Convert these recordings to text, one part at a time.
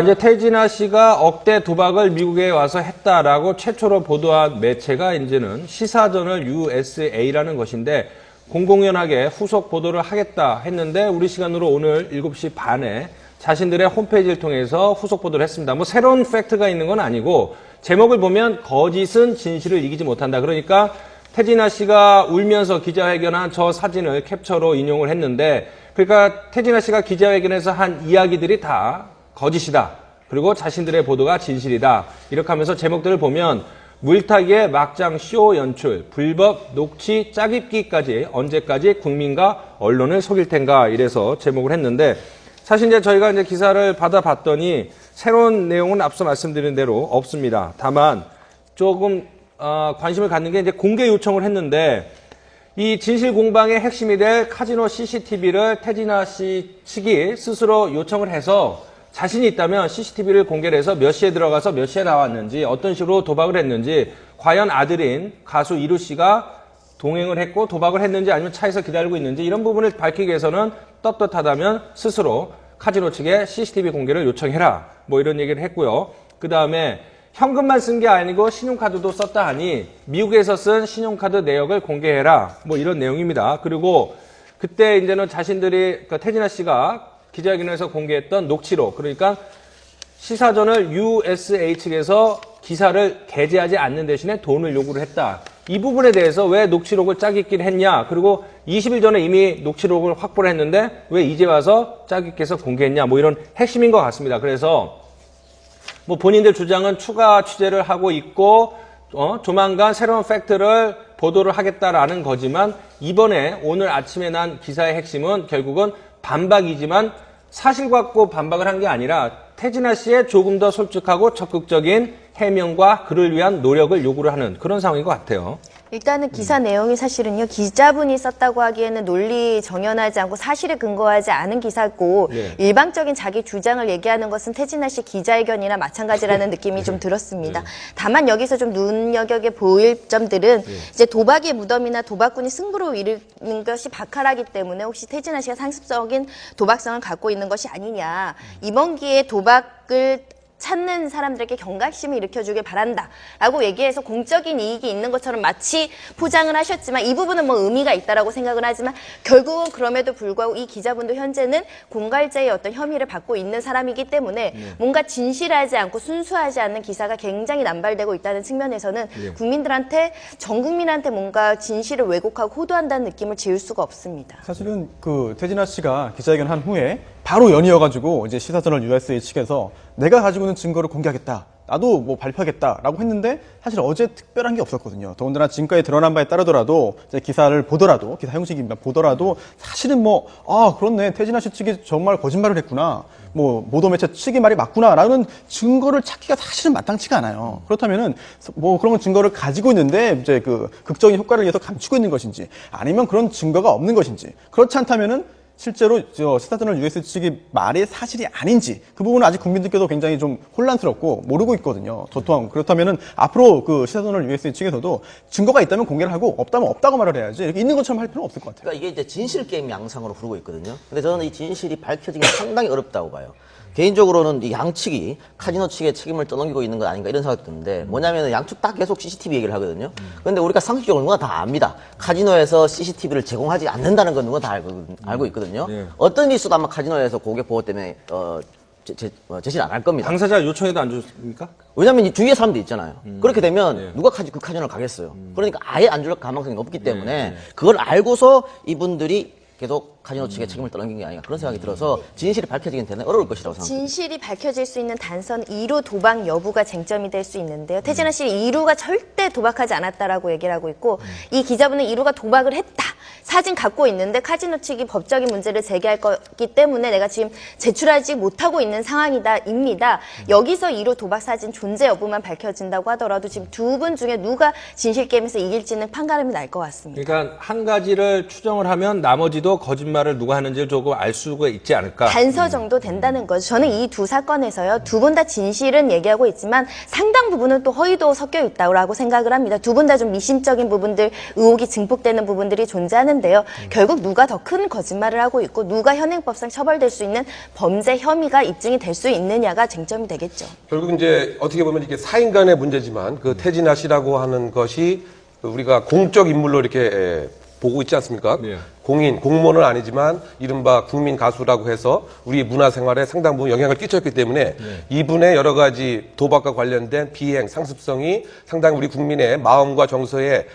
이제 태진아 씨가 억대 도박을 미국에 와서 했다라고 최초로 보도한 매체가 이제는 시사저널 USA라는 것인데 공공연하게 후속 보도를 하겠다 했는데 우리 시간으로 오늘 7시 반에 자신들의 홈페이지를 통해서 후속 보도를 했습니다. 뭐 새로운 팩트가 있는 건 아니고 제목을 보면 거짓은 진실을 이기지 못한다. 그러니까 태진아 씨가 울면서 기자회견한 저 사진을 캡처로 인용을 했는데 그러니까 태진아 씨가 기자회견에서 한 이야기들이 다 거짓이다. 그리고 자신들의 보도가 진실이다. 이렇게 하면서 제목들을 보면 물타기의 막장 쇼 연출, 불법 녹취 짜깁기까지 언제까지 국민과 언론을 속일 텐가 이래서 제목을 했는데 사실 이제 저희가 이제 기사를 받아봤더니 새로운 내용은 앞서 말씀드린 대로 없습니다. 다만 조금 관심을 갖는 게 이제 공개 요청을 했는데 이 진실 공방의 핵심이 될 카지노 CCTV를 태진아 씨 측이 스스로 요청을 해서 자신이 있다면 CCTV를 공개를 해서 몇 시에 들어가서 몇 시에 나왔는지 어떤 식으로 도박을 했는지 과연 아들인 가수 이루 씨가 동행을 했고 도박을 했는지 아니면 차에서 기다리고 있는지 이런 부분을 밝히기 위해서는 떳떳하다면 스스로 카지노 측에 CCTV 공개를 요청해라. 뭐 이런 얘기를 했고요. 그 다음에 현금만 쓴 게 아니고 신용카드도 썼다 하니 미국에서 쓴 신용카드 내역을 공개해라. 뭐 이런 내용입니다. 그리고 그때 이제는 자신들이 태진아 씨가 기자회견에서 공개했던 녹취록, 그러니까 시사저널 USA 측에서 기사를 게재하지 않는 대신에 돈을 요구를 했다. 이 부분에 대해서 왜 녹취록을 짜깁기를 했냐, 그리고 20일 전에 이미 녹취록을 확보를 했는데 왜 이제 와서 짜깁기해서 공개했냐, 뭐 이런 핵심인 것 같습니다. 그래서 뭐 본인들 주장은 추가 취재를 하고 있고 조만간 새로운 팩트를 보도를 하겠다라는 거지만 이번에 오늘 아침에 난 기사의 핵심은 결국은 반박이지만 사실 갖고 반박을 한 게 아니라 태진아 씨의 조금 더 솔직하고 적극적인 해명과 그를 위한 노력을 요구를 하는 그런 상황인 것 같아요. 일단은 기사 내용이 사실은요, 기자분이 썼다고 하기에는 논리 정연하지 않고 사실에 근거하지 않은 기사고 네. 일방적인 자기 주장을 얘기하는 것은 태진아 씨 기자회견이나 마찬가지라는 느낌이 좀 들었습니다. 다만 여기서 좀 눈여겨게 보일 점들은 이제 도박의 무덤이나 도박꾼이 승부로 이르는 것이 바카라기 때문에 혹시 태진아 씨가 상습적인 도박성을 갖고 있는 것이 아니냐. 이번 기회에 도박을 찾는 사람들에게 경각심을 일으켜주길 바란다라고 얘기해서 공적인 이익이 있는 것처럼 마치 포장을 하셨지만 이 부분은 뭐 의미가 있다라고 생각을 하지만 결국은 그럼에도 불구하고 이 기자분도 현재는 공갈죄의 어떤 혐의를 받고 있는 사람이기 때문에 뭔가 진실하지 않고 순수하지 않는 기사가 굉장히 남발되고 있다는 측면에서는 국민들한테 전 국민한테 뭔가 진실을 왜곡하고 호도한다는 느낌을 지울 수가 없습니다. 사실은 그 태진아 씨가 기자회견 한 후에 바로 연이어가지고 이제 시사저널 USA 측에서 내가 가지고 있는 증거를 공개하겠다. 나도 뭐 발표하겠다라고 했는데 사실 어제 특별한 게 없었거든요. 더군다나 지금까지 드러난 바에 따르더라도 이제 기사를 보더라도 기사 형식입니다. 보더라도 사실은 뭐 그렇네 태진아 씨 측이 정말 거짓말을 했구나. 뭐 모도 매체 측의 말이 맞구나라는 증거를 찾기가 사실은 마땅치가 않아요. 그렇다면은 뭐 그런 증거를 가지고 있는데 이제 그 극적인 효과를 위해서 감추고 있는 것인지 아니면 그런 증거가 없는 것인지 그렇지 않다면은 실제로 시사저널 US 측의 말이 사실이 아닌지 그 부분은 아직 국민들께도 굉장히 좀 혼란스럽고 모르고 있거든요. 저 또한 그렇다면은 앞으로 그 시사저널 US 측에서도 증거가 있다면 공개를 하고 없다면 없다고 말을 해야지 이렇게 있는 것처럼 할 필요는 없을 것 같아요. 그러니까 이게 이제 진실 게임 양상으로 흐르고 있거든요. 근데 저는 이 진실이 밝혀지기 상당히 어렵다고 봐요. 개인적으로는 이 양측이 카지노 측에 책임을 떠넘기고 있는 것 아닌가 이런 생각이 드는데 뭐냐면 양측 다 계속 CCTV 얘기를 하거든요. 그런데 우리가 상식적으로 누구나 다 압니다. 카지노에서 CCTV를 제공하지 않는다는 건 누구나 다 알고 있거든요. 어떤 일이 있어도 아마 카지노에서 고객 보호 때문에 제시를 안 할 겁니다. 당사자 요청해도 안 줍니까? 왜냐면 이 주위에 사람들 있잖아요. 그렇게 되면 누가 그 카지노를 가겠어요. 그러니까 아예 안 줄 가능성이 높기 때문에 그걸 알고서 이분들이 계속 카지노 측에 책임을 떠넘긴 게 아닌가 그런 생각이 들어서 진실이 밝혀지긴 대단히 어려울 것이라고 생각합니다. 진실이 밝혀질 수 있는 단서는 2루 도박 여부가 쟁점이 될 수 있는데요. 태진아 씨는 2루가 절대 도박하지 않았다라고 얘기를 하고 있고 이 기자분은 2루가 도박을 했다. 사진 갖고 있는데 카지노 측이 법적인 문제를 제기할 거기 때문에 내가 지금 제출하지 못하고 있는 상황이다입니다. 여기서 2루 도박 사진 존재 여부만 밝혀진다고 하더라도 지금 두 분 중에 누가 진실 게임에서 이길지는 판가름이 날 것 같습니다. 그러니까 한 가지를 추정을 하면 나머지도 거짓말을 누가 하는지를 조금 알 수가 있지 않을까. 단서 정도 된다는 거죠. 저는 이 두 사건에서요. 두 분 다 진실은 얘기하고 있지만 상당 부분은 또 허위도 섞여 있다고 생각을 합니다. 두 분 다 좀 미심적인 부분들, 의혹이 증폭되는 부분들이 존재 존재하는데요. 결국 누가 더 큰 거짓말을 하고 있고 누가 현행법상 처벌될 수 있는 범죄 혐의가 입증이 될 수 있느냐가 쟁점이 되겠죠. 결국 이제 어떻게 보면 이게 사인 간의 문제지만 그 태진아 씨라고 하는 것이 우리가 공적 인물로 이렇게 보고 있지 않습니까? 네. 공인, 공무원은 아니지만 이른바 국민 가수라고 해서 우리 문화생활에 상당 부분 영향을 끼쳤기 때문에 이분의 여러 가지 도박과 관련된 비행, 상습성이 상당히 우리 국민의 마음과 정서에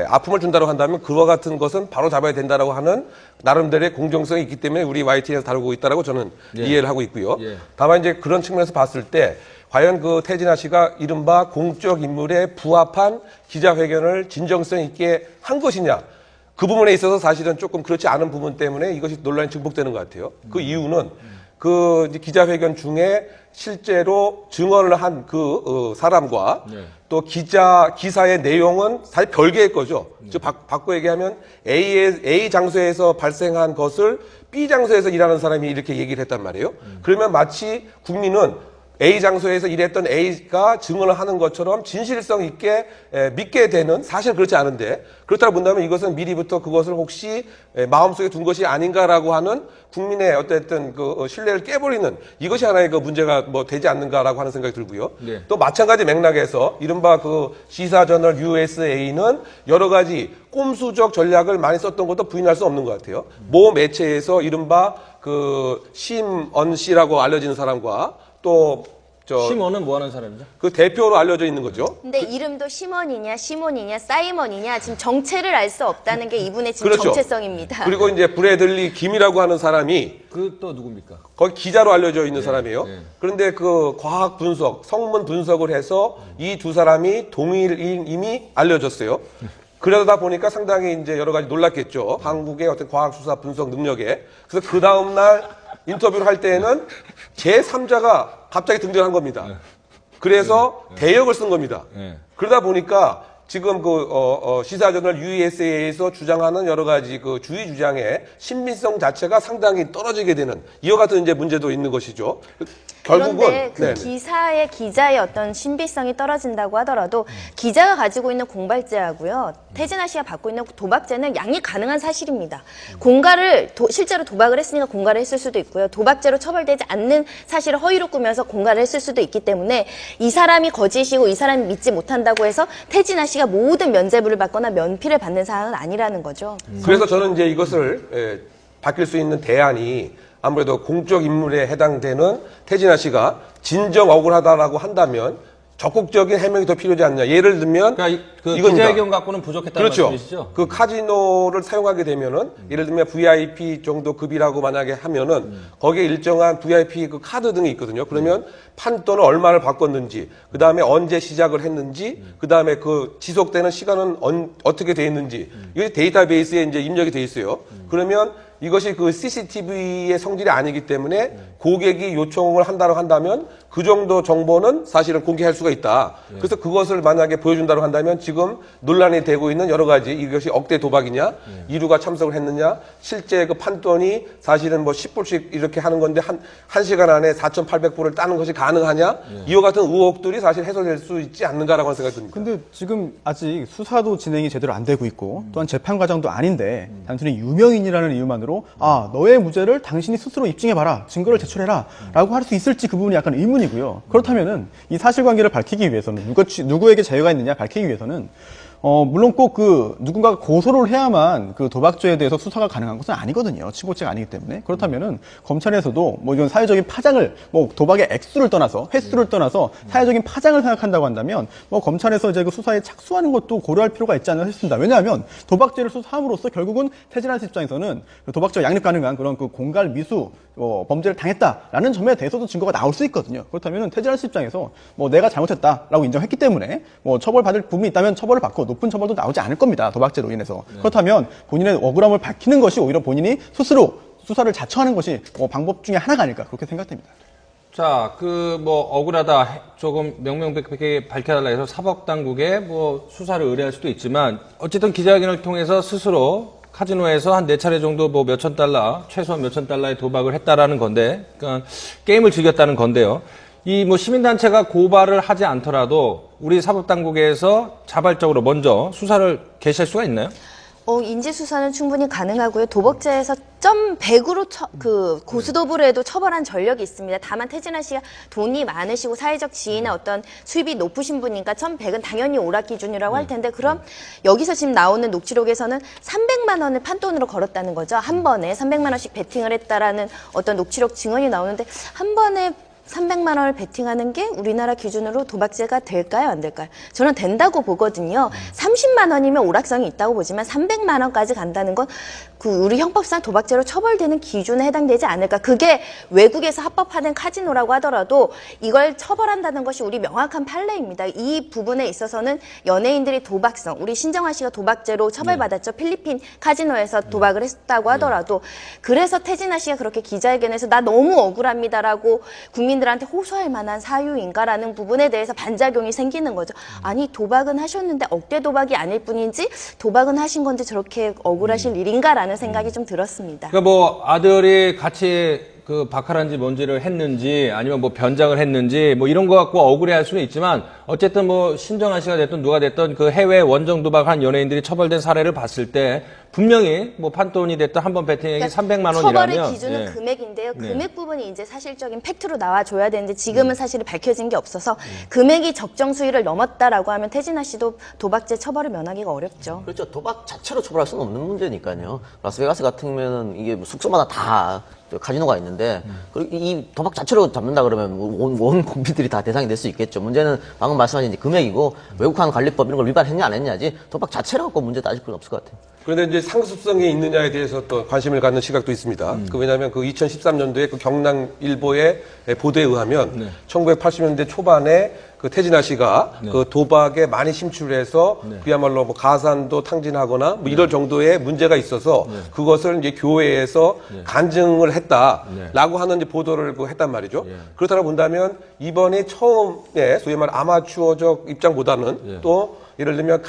아픔을 준다고 한다면 그와 같은 것은 바로 잡아야 된다라고 하는 나름대로의 공정성이 있기 때문에 우리 YTN에서 다루고 있다라고 저는 이해를 하고 있고요. 다만 이제 그런 측면에서 봤을 때 과연 그 태진아 씨가 이른바 공적 인물에 부합한 기자회견을 진정성 있게 한 것이냐. 그 부분에 있어서 사실은 조금 그렇지 않은 부분 때문에 이것이 논란이 증폭되는 것 같아요. 그 이유는 그 이제 기자회견 중에 실제로 증언을 한 그 사람과 또 기사의 내용은 사실 별개의 거죠. 즉 바꿔 얘기하면 A 장소에서 발생한 것을 B 장소에서 일하는 사람이 이렇게 얘기를 했단 말이에요. 그러면 마치 국민은 A 장소에서 일했던 A가 증언을 하는 것처럼 진실성 있게 믿게 되는, 사실 그렇지 않은데 그렇다고 본다면 이것은 미리부터 그것을 혹시 마음속에 둔 것이 아닌가라고 하는 국민의 어쨌든 그 신뢰를 깨버리는 이것이 하나의 그 문제가 뭐 되지 않는가라고 하는 생각이 들고요. 네. 또 마찬가지 맥락에서 이른바 그 시사저널 USA는 여러 가지 꼼수적 전략을 많이 썼던 것도 부인할 수 없는 것 같아요. 모 매체에서 이른바 그 심언 씨라고 알려지는 사람과 또 심원은 뭐 하는 사람이죠? 그 대표로 알려져 있는 거죠. 근데 이름도 시몬이냐 시몬이냐 사이먼이냐 지금 정체를 알 수 없다는 게 이분의 지금 그렇죠. 정체성입니다. 그리고 이제 브래들리 김이라고 하는 사람이 그 또 누굽니까? 거기 기자로 알려져 있는 사람이에요. 네. 그런데 그 과학 분석, 성문 분석을 해서 이 두 사람이 동일인 이미 알려졌어요. 그러다 보니까 상당히 이제 여러 가지 놀랐겠죠. 한국의 어떤 과학 수사 분석 능력에. 그래서 그 다음날 인터뷰를 할 때에는 제3자가 갑자기 등장한 겁니다. 그래서 대역을 쓴 겁니다. 그러다 보니까 지금 그 시사저널 USA에서 주장하는 여러 가지 그 주의 주장의 신빙성 자체가 상당히 떨어지게 되는 이와 같은 이제 문제도 있는 것이죠. 결국은 그런데 그 네네. 기자의 어떤 신비성이 떨어진다고 하더라도 기자가 가지고 있는 공발죄하고요. 태진아 씨가 받고 있는 도박죄는 양이 가능한 사실입니다. 실제로 도박을 했으니까 공갈을 했을 수도 있고요. 도박죄로 처벌되지 않는 사실을 허위로 꾸며서 공갈을 했을 수도 있기 때문에 이 사람이 거짓이고 이 사람이 믿지 못한다고 해서 태진아 씨가 모든 면죄부를 받거나 면피를 받는 사항은 아니라는 거죠. 그래서 저는 이제 이것을 바뀔 수 있는 대안이 아무래도 공적 인물에 해당되는 태진아 씨가 진정 억울하다라고 한다면 적극적인 해명이 더 필요하지 않냐. 예를 들면 그러니까 그 이겁니다. 기자회견 갖고는 부족했다는 그렇죠. 말씀이시죠? 그 카지노를 사용하게 되면은 예를 들면 VIP 정도 급이라고 만약에 하면은 거기에 일정한 VIP 그 카드 등이 있거든요. 그러면 판돈을 얼마를 바꿨는지, 그 다음에 언제 시작을 했는지, 그 다음에 그 지속되는 시간은 어떻게 돼 있는지 이게 데이터베이스에 이제 입력이 돼 있어요. 그러면 이것이 그 CCTV의 성질이 아니기 때문에 고객이 요청을 한다고 한다면 그 정도 정보는 사실은 공개할 수가 있다. 그래서 그것을 만약에 보여준다고 한다면 지금 논란이 되고 있는 여러 가지 이것이 억대 도박이냐, 이루가 참석을 했느냐, 실제 그 판돈이 사실은 뭐 10불씩 이렇게 하는 건데 한 시간 안에 4,800불을 따는 것이 가능하냐, 이와 같은 의혹들이 사실 해소될 수 있지 않는가라고 하는 생각이 듭니다. 근데 지금 아직 수사도 진행이 제대로 안 되고 있고 또한 재판 과정도 아닌데 단순히 유명인이라는 이유만으로 너의 무죄를 당신이 스스로 입증해봐라, 증거를 제출해라 라고 할 수 있을지 그 부분이 약간 의문이고요. 그렇다면은 이 사실관계를 밝히기 위해서는 누구에게 자유가 있느냐 밝히기 위해서는 물론 꼭 누군가가 고소를 해야만 그 도박죄에 대해서 수사가 가능한 것은 아니거든요. 치고죄가 아니기 때문에. 그렇다면은 검찰에서도 뭐 이런 사회적인 파장을, 뭐 도박의 액수를 떠나서, 횟수를 떠나서 사회적인 파장을 생각한다고 한다면 뭐 검찰에서 이제 그 수사에 착수하는 것도 고려할 필요가 있지 않나 싶습니다. 왜냐하면 도박죄를 수사함으로써 결국은 태진아 씨 입장에서는 도박죄가 양립 가능한 그런 그 공갈 미수 범죄를 당했다라는 점에 대해서도 증거가 나올 수 있거든요. 그렇다면 태진아 씨 입장에서 뭐 내가 잘못했다라고 인정했기 때문에 뭐 처벌받을 부분이 있다면 처벌을 받고 높은 처벌도 나오지 않을 겁니다. 도박죄로 인해서. 그렇다면 본인의 억울함을 밝히는 것이 오히려 본인이 스스로 수사를 자처하는 것이 방법 중에 하나가 아닐까 그렇게 생각됩니다. 자, 뭐 억울하다 조금 명명백백하게 밝혀달라 해서 사법당국에 뭐 수사를 의뢰할 수도 있지만 어쨌든 기자회견을 통해서 스스로 카지노에서 한 4차례 정도 뭐 몇천 달러, 최소한 몇천 달러의 도박을 했다라는 건데, 그러니까 게임을 즐겼다는 건데요. 이 뭐 시민단체가 고발을 하지 않더라도 우리 사법당국에서 자발적으로 먼저 수사를 개시할 수가 있나요? 인지수사는 충분히 가능하고요. 도박죄에서 100으로 고스톱으로 해도 처벌한 전력이 있습니다. 다만 태진아 씨가 돈이 많으시고 사회적 지위나 어떤 수입이 높으신 분이니까 1,100은 당연히 오락 기준이라고 할 텐데 그럼 여기서 지금 나오는 녹취록에서는 300만 원을 판돈으로 걸었다는 거죠. 한 번에 300만 원씩 베팅을 했다라는 어떤 녹취록 증언이 나오는데 한 번에 300만 원을 베팅하는 게 우리나라 기준으로 도박죄가 될까요? 안 될까요? 저는 된다고 보거든요. 30만 원이면 오락성이 있다고 보지만 300만 원까지 간다는 건 우리 형법상 도박죄로 처벌되는 기준에 해당되지 않을까. 그게 외국에서 합법화된 카지노라고 하더라도 이걸 처벌한다는 것이 우리 명확한 판례입니다. 이 부분에 있어서는 연예인들이 도박성, 우리 신정아 씨가 도박죄로 처벌받았죠. 필리핀 카지노에서 도박을 했다고 하더라도 그래서 태진아 씨가 그렇게 기자회견에서 나 너무 억울합니다라고 국민들한테 호소할 만한 사유인가라는 부분에 대해서 반작용이 생기는 거죠. 아니 도박은 하셨는데 억대 도박이 아닐 뿐인지 도박은 하신 건데 저렇게 억울하실 일인가라는 생각이 좀 들었습니다. 그러니까 뭐 아들이 같이 그 바카란지 뭔지를 했는지 아니면 뭐 변장을 했는지 뭐 이런 거 갖고 억울해할 수는 있지만 어쨌든 뭐 신정아 씨가 됐든 누가 됐든 그 해외 원정 도박한 연예인들이 처벌된 사례를 봤을 때 분명히 뭐 판돈이 됐든 한번 베팅액이 300만 원이라면 처벌의 기준은 금액인데요. 금액 부분이 이제 사실적인 팩트로 나와줘야 되는데 지금은 사실 밝혀진 게 없어서 금액이 적정 수위를 넘었다라고 하면 태진아 씨도 도박죄 처벌을 면하기가 어렵죠. 그렇죠. 도박 자체로 처벌할 수는 없는 문제니까요. 라스베가스 같으면은 이게 숙소마다 다 카지노가 있는데 그리고 이 도박 자체로 잡는다 그러면 온 국민들이 다 대상이 될 수 있겠죠. 문제는 방금 말씀하신 이제 금액이고 외국환 관리법 이런 걸 위반했냐 안 했냐지 도박 자체로 갖고 문제 따질 필요는 없을 것 같아요. 그런데 이제 상습성이 있느냐에 대해서 또 관심을 갖는 시각도 있습니다. 왜냐하면 그 2013년도에 그 경남일보의 보도에 의하면 1980년대 초반에 그 태진아 씨가 그 도박에 많이 심취해서 그야말로 뭐 가산도 탕진하거나 뭐 이럴 정도의 문제가 있어서 그것을 이제 교회에서 간증을 했다라고 하는 이제 보도를 했단 말이죠. 그렇다고 본다면 이번이 처음에 소위 말 아마추어적 입장보다는 또 예를 들면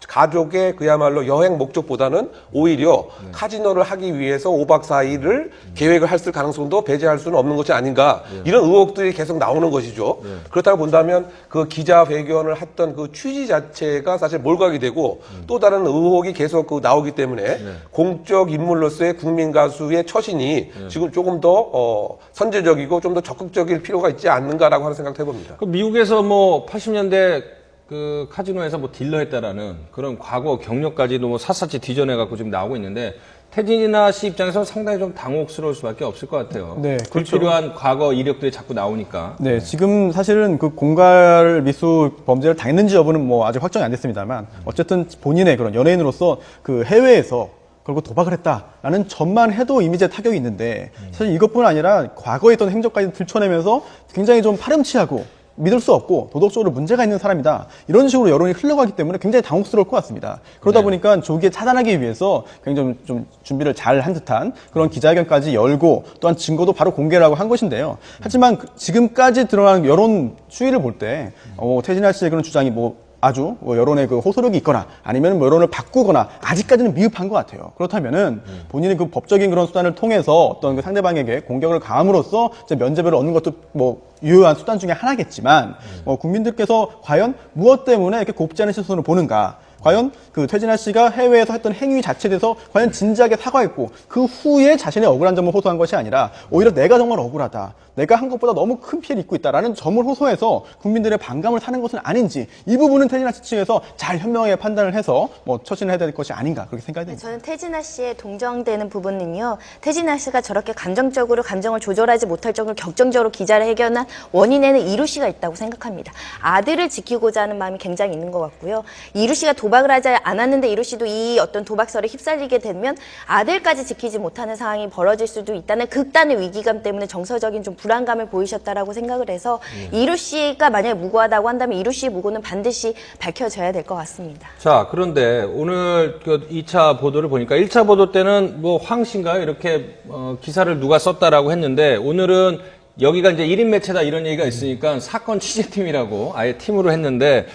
가족의 그야말로 여행 목적보다는 오히려 카지노를 하기 위해서 5박 4일을 계획을 했을 가능성도 배제할 수는 없는 것이 아닌가 이런 의혹들이 계속 나오는 것이죠. 그렇다고 본다면 그 기자회견을 했던 그 취지 자체가 사실 몰각이 되고 또 다른 의혹이 계속 나오기 때문에 공적 인물로서의 국민 가수의 처신이 지금 조금 더 선제적이고 좀 더 적극적일 필요가 있지 않는가라고 하는 생각도 해봅니다. 그 미국에서 뭐 80년대 그 카지노에서 뭐 딜러 했다라는 그런 과거 경력까지도 뭐 샅샅이 뒤져내갖고 지금 나오고 있는데 태진아 씨 입장에서는 상당히 좀 당혹스러울 수밖에 없을 것 같아요. 네, 그렇죠. 불필요한 과거 이력들이 자꾸 나오니까. 네, 지금 사실은 그 공갈 미수 범죄를 당했는지 여부는 뭐 아직 확정이 안 됐습니다만 어쨌든 본인의 그런 연예인으로서 그 해외에서 그리고 도박을 했다라는 점만 해도 이미지에 타격이 있는데 사실 이것뿐 아니라 과거에 있던 행적까지 들춰내면서 굉장히 좀 파렴치하고 믿을 수 없고 도덕적으로 문제가 있는 사람이다. 이런 식으로 여론이 흘러가기 때문에 굉장히 당혹스러울 것 같습니다. 그러다 보니까 조기에 차단하기 위해서 굉장히 좀 준비를 잘 한 듯한 그런 기자회견까지 열고 또한 증거도 바로 공개라고 한 것인데요. 하지만 지금까지 드러난 여론 추이를 볼 때 태진아 씨의 그런 주장이 아주 여론의 그 호소력이 있거나 아니면 여론을 바꾸거나 아직까지는 미흡한 것 같아요. 그렇다면은 본인이 그 법적인 그런 수단을 통해서 어떤 그 상대방에게 공격을 가함으로써 이제 면죄부를 얻는 것도 유효한 수단 중에 하나겠지만 국민들께서 과연 무엇 때문에 이렇게 곱지 않은 시선으로 보는가? 과연 그 태진아 씨가 해외에서 했던 행위 자체에 대해서 과연 진지하게 사과했고 그 후에 자신의 억울한 점을 호소한 것이 아니라 오히려 내가 정말 억울하다. 내가 한 것보다 너무 큰 피해를 입고 있다라는 점을 호소해서 국민들의 반감을 사는 것은 아닌지 이 부분은 태진아 씨 측에서 잘 현명하게 판단을 해서 처신을 해야 될 것이 아닌가 그렇게 생각이 됩니다. 저는 태진아 씨의 동정되는 부분은요. 태진아 씨가 저렇게 감정적으로 감정을 조절하지 못할 정도로 격정적으로 기자회견한 원인에는 이루 씨가 있다고 생각합니다. 아들을 지키고자 하는 마음이 굉장히 있는 것 같고요. 이루 씨가 도박을 하지 않았는데 이루 씨도 이 어떤 도박설에 휩쓸리게 되면 아들까지 지키지 못하는 상황이 벌어질 수도 있다는 극단의 위기감 때문에 정서적인 좀 불안감을 보이셨다라고 생각을 해서 이루 씨가 만약에 무고하다고 한다면 이루 씨의 무고는 반드시 밝혀져야 될 것 같습니다. 자, 그런데 오늘 그 2차 보도를 보니까 1차 보도 때는 황 씨인가요? 이렇게 기사를 누가 썼다라고 했는데 오늘은 여기가 이제 1인 매체다 이런 얘기가 있으니까 사건 취재팀이라고 아예 팀으로 했는데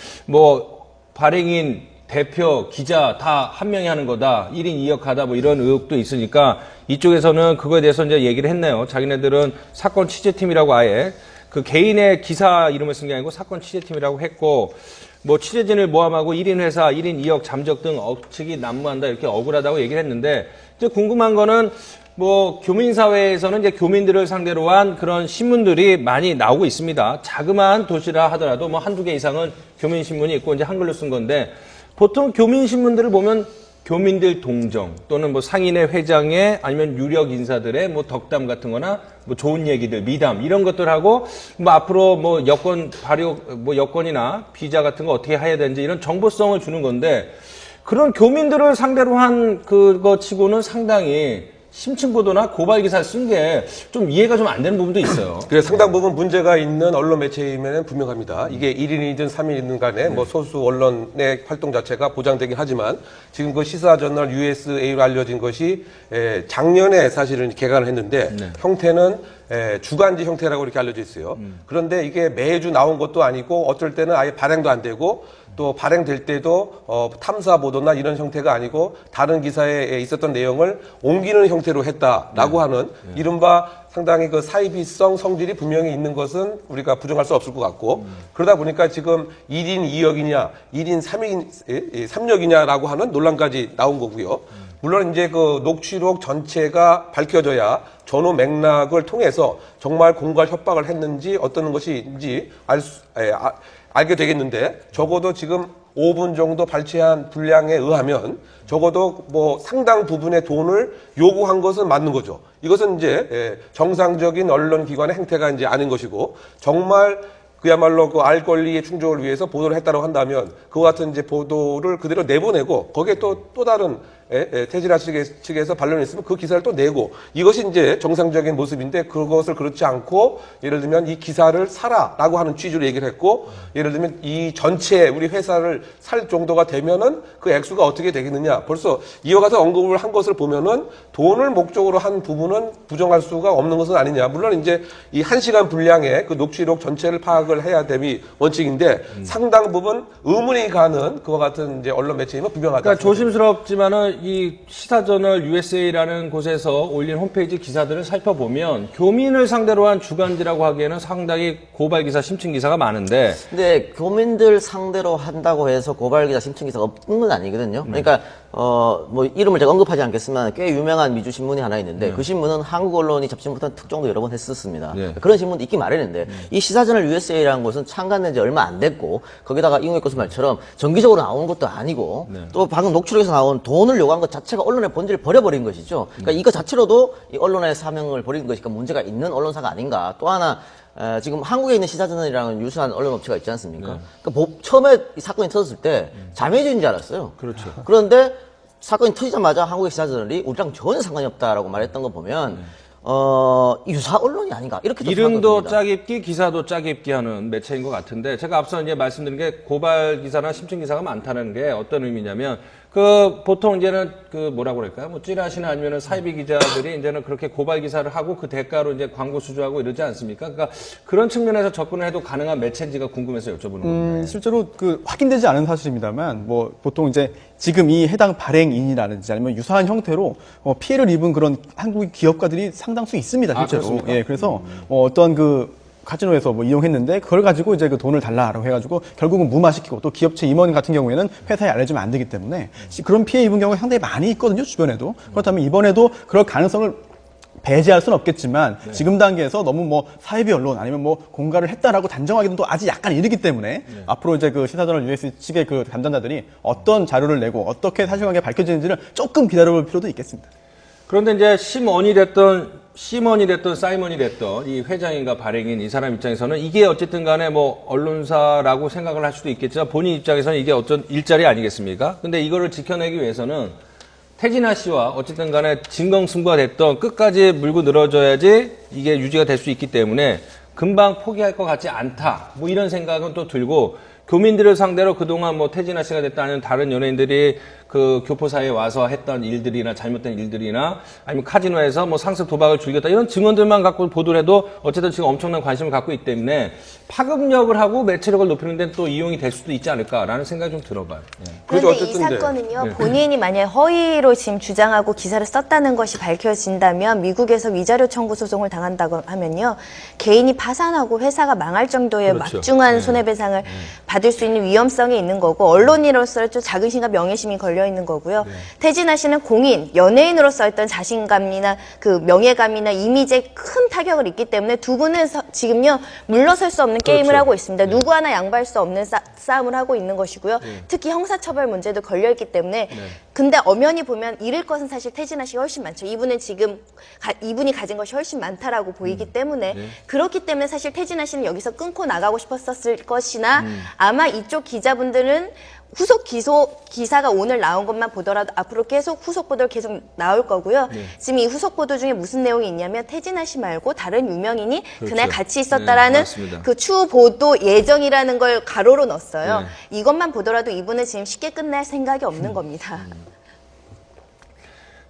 발행인, 대표, 기자 다 한 명이 하는 거다. 1인 2역하다 이런 의혹도 있으니까 이쪽에서는 그거에 대해서 이제 얘기를 했네요. 자기네들은 사건 취재팀이라고 아예 그 개인의 기사 이름을 쓴 게 아니고 사건 취재팀이라고 했고 뭐 취재진을 모함하고 1인 회사, 1인 2억 잠적 등 억측이 난무한다 이렇게 억울하다고 얘기를 했는데 이제 궁금한 거는 뭐 교민사회에서는 이제 교민들을 상대로 한 그런 신문들이 많이 나오고 있습니다. 자그마한 도시라 하더라도 뭐 한두 개 이상은 교민신문이 있고 이제 한글로 쓴 건데 보통 교민신문들을 보면 교민들 동정 또는 뭐 상인회 회장의 아니면 유력 인사들의 뭐 덕담 같은 거나 뭐 좋은 얘기들, 미담 이런 것들하고 뭐 앞으로 뭐 여권 발효, 뭐 여권이나 비자 같은 거 어떻게 해야 되는지 이런 정보성을 주는 건데 그런 교민들을 상대로 한 그거 치고는 상당히 심층 보도나 고발 기사를 쓴 게 좀 이해가 좀 안 되는 부분도 있어요. 그래서 상당 부분 문제가 있는 언론 매체이면 분명합니다. 이게 1인이든 3인이든 간에 뭐 소수 언론의 활동 자체가 보장되긴 하지만 지금 그 시사저널 USA로 알려진 것이 작년에 사실은 개관을 했는데 형태는 주간지 형태라고 이렇게 알려져 있어요. 그런데 이게 매주 나온 것도 아니고 어쩔 때는 아예 발행도 안 되고 또 발행될 때도 탐사 보도나 이런 형태가 아니고 다른 기사에 있었던 내용을 옮기는 형태로 했다라고 하는 이른바 상당히 그 사이비성 성질이 분명히 있는 것은 우리가 부정할 수 없을 것 같고 그러다 보니까 지금 1인 2역이냐 1인 3역이냐라고 하는 논란까지 나온 거고요. 물론 이제 그 녹취록 전체가 밝혀져야 전후 맥락을 통해서 정말 공갈 협박을 했는지 어떤 것인지 알게 되겠는데 적어도 지금 5분 정도 발췌한 분량에 의하면 적어도 뭐 상당 부분의 돈을 요구한 것은 맞는 거죠. 이것은 이제 정상적인 언론 기관의 행태가 이제 아닌 것이고 정말 그야말로 그 알 권리의 충족을 위해서 보도를 했다고 한다면 그와 같은 이제 보도를 그대로 내보내고 거기에 또 다른 태진아 측에서 반론이 있으면 그 기사를 또 내고 이것이 이제 정상적인 모습인데 그것을 그렇지 않고 예를 들면 이 기사를 사라라고 하는 취지로 얘기를 했고 예를 들면 이 전체 우리 회사를 살 정도가 되면은 그 액수가 어떻게 되겠느냐 벌써 이와 같은 언급을 한 것을 보면은 돈을 목적으로 한 부분은 부정할 수가 없는 것은 아니냐. 물론 이제 이 1시간 분량의 그 녹취록 전체를 파악을 해야 됨이 원칙인데 상당 부분 의문이 가는 그와 같은 이제 언론 매체이면 분명하다. 그러니까 조심스럽지만은 이 시사저널 USA라는 곳에서 올린 홈페이지 기사들을 살펴보면 교민을 상대로 한 주간지라고 하기에는 상당히 고발 기사, 심층 기사가 많은데 근데 교민들 상대로 한다고 해서 고발 기사, 심층 기사가 없는 건 아니거든요. 그러니까 뭐 이름을 제가 언급하지 않겠지만 꽤 유명한 미주 신문이 하나 있는데 그 신문은 한국 언론이 잡지 못한 특종도 여러 번 했었습니다. 그런 신문도 있기 마련인데 이 시사저널 USA라는 곳은 창간된 지 얼마 안 됐고 거기다가 이용혁 교수 말처럼 정기적으로 나오는 것도 아니고 또 방금 녹취록에서 나온 돈을 요구한 것 자체가 언론의 본질을 버려버린 것이죠. 그러니까 이거 자체로도 이 언론의 사명을 버린 것이니까 문제가 있는 언론사가 아닌가. 또 하나 지금 한국에 있는 시사저널이라는 유수한 언론 업체가 있지 않습니까? 그러니까 처음에 이 사건이 터졌을 때 자매주의인 줄 알았어요. 그렇죠. 그런데 사건이 터지자마자 한국의 시사저널이 우리랑 전혀 상관이 없다라고 말했던 거 보면 유사 언론이 아닌가 이렇게 이름도 짜깁기, 기사도 짜깁기 하는 매체인 것 같은데 제가 앞서 이제 말씀드린 게 고발 기사나 심층 기사가 많다는 게 어떤 의미냐면 그 보통 이제는 그 뭐라고 그럴까요? 뭐 찌라시나 아니면은 사이비 기자들이 이제는 그렇게 고발 기사를 하고 그 대가로 이제 광고 수주하고 이러지 않습니까? 그러니까 그런 측면에서 접근을 해도 가능한 매체인지가 궁금해서 여쭤보는 겁니다. 실제로 그 확인되지 않은 사실입니다만 뭐 보통 이제 지금 이 해당 발행인이라든지 아니면 유사한 형태로 피해를 입은 그런 한국 기업가들이 상당수 있습니다, 실제로. 그렇습니까? 예, 그래서 어떤 그 카지노에서 뭐 이용했는데 그걸 가지고 이제 그 돈을 달라라고 해가지고 결국은 무마시키고 또 기업체 임원 같은 경우에는 회사에 알려주면 안 되기 때문에 그런 피해 입은 경우가 상당히 많이 있거든요, 주변에도. 그렇다면 이번에도 그럴 가능성을 배제할 수는 없겠지만 지금 단계에서 너무 뭐 사이비 언론 아니면 뭐 공갈을 했다라고 단정하기는 또 아직 약간 이르기 때문에 앞으로 이제 그 시사저널 US 측의 그 담당자들이 어떤 자료를 내고 어떻게 사실관계가 밝혀지는지를 조금 기다려볼 필요도 있겠습니다. 그런데 이제 시먼이 됐던 사이먼이 됐던 이 회장인가 발행인 이 사람 입장에서는 이게 어쨌든 간에 뭐 언론사라고 생각을 할 수도 있겠지만 본인 입장에서는 이게 어떤 일자리 아니겠습니까? 근데 이거를 지켜내기 위해서는 태진아 씨와 어쨌든 간에 진검승부가 됐던 끝까지 물고 늘어져야지 이게 유지가 될 수 있기 때문에 금방 포기할 것 같지 않다. 뭐 이런 생각은 또 들고 교민들을 상대로 그동안 뭐 태진아 씨가 됐다 아니면 다른 연예인들이 그 교포사에 와서 했던 일들이나 잘못된 일들이나 아니면 카지노에서 뭐 상습 도박을 즐겼다 이런 증언들만 갖고 보도를 해도 어쨌든 지금 엄청난 관심을 갖고 있기 때문에 파급력을 하고 매체력을 높이는 데는 또 이용이 될 수도 있지 않을까라는 생각이 좀 들어봐요. 그런데 이 어쨌든 네. 사건은요, 본인이 만약에 허위로 지금 주장하고 기사를 썼다는 것이 밝혀진다면 미국에서 위자료 청구 소송을 당한다고 하면요, 개인이 파산하고 회사가 망할 정도의 그렇죠. 막중한 손해배상을 받을 수 있는 위험성이 있는 거고 언론인으로서 좀 자긍심과 명예심이 걸려 있는 거고요. 태진아 씨는 공인, 연예인으로서 어떤 자신감이나 그 명예감이나 이미지에 큰 타격을 입기 때문에 두 분은 지금요 물러설 수 없는 게임을 하고 있습니다. 누구 하나 양보할 수 없는 싸움을 하고 있는 것이고요. 특히 형사처벌 문제도 걸려 있기 때문에 근데 엄연히 보면 잃을 것은 사실 태진아 씨가 훨씬 많죠. 이분은 지금 이분이 가진 것이 훨씬 많다라고 보이기 때문에 그렇기 때문에 사실 태진아 씨는 여기서 끊고 나가고 싶었을 것이나 아마 이쪽 기자분들은 후속 기사가 오늘 나온 것만 보더라도 앞으로 계속 후속 보도를 계속 나올 거고요. 지금 이 후속 보도 중에 무슨 내용이 있냐면 태진아 씨 말고 다른 유명인이 그날 같이 있었다라는 맞습니다. 그 추후 보도 예정이라는 걸 가로로 넣었어요. 이것만 보더라도 이분은 지금 쉽게 끝날 생각이 없는 겁니다.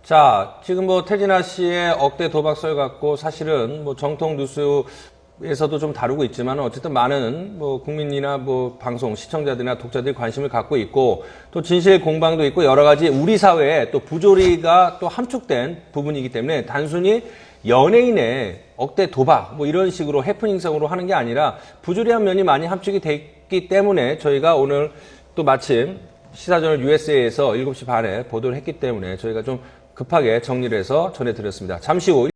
자, 지금 뭐 태진아 씨의 억대 도박 썰 갖고 사실은 뭐 정통 뉴스에서도 좀 다루고 있지만 어쨌든 많은 뭐 국민이나 뭐 방송 시청자들이나 독자들이 관심을 갖고 있고 또 진실 공방도 있고 여러 가지 우리 사회에 또 부조리가 또 함축된 부분이기 때문에 단순히 연예인의 억대 도박 뭐 이런 식으로 해프닝성으로 하는 게 아니라 부조리한 면이 많이 함축이 됐기 때문에 저희가 오늘 또 마침 시사저널 USA에서 7시 반에 보도를 했기 때문에 저희가 좀 급하게 정리를 해서 전해드렸습니다. 잠시 후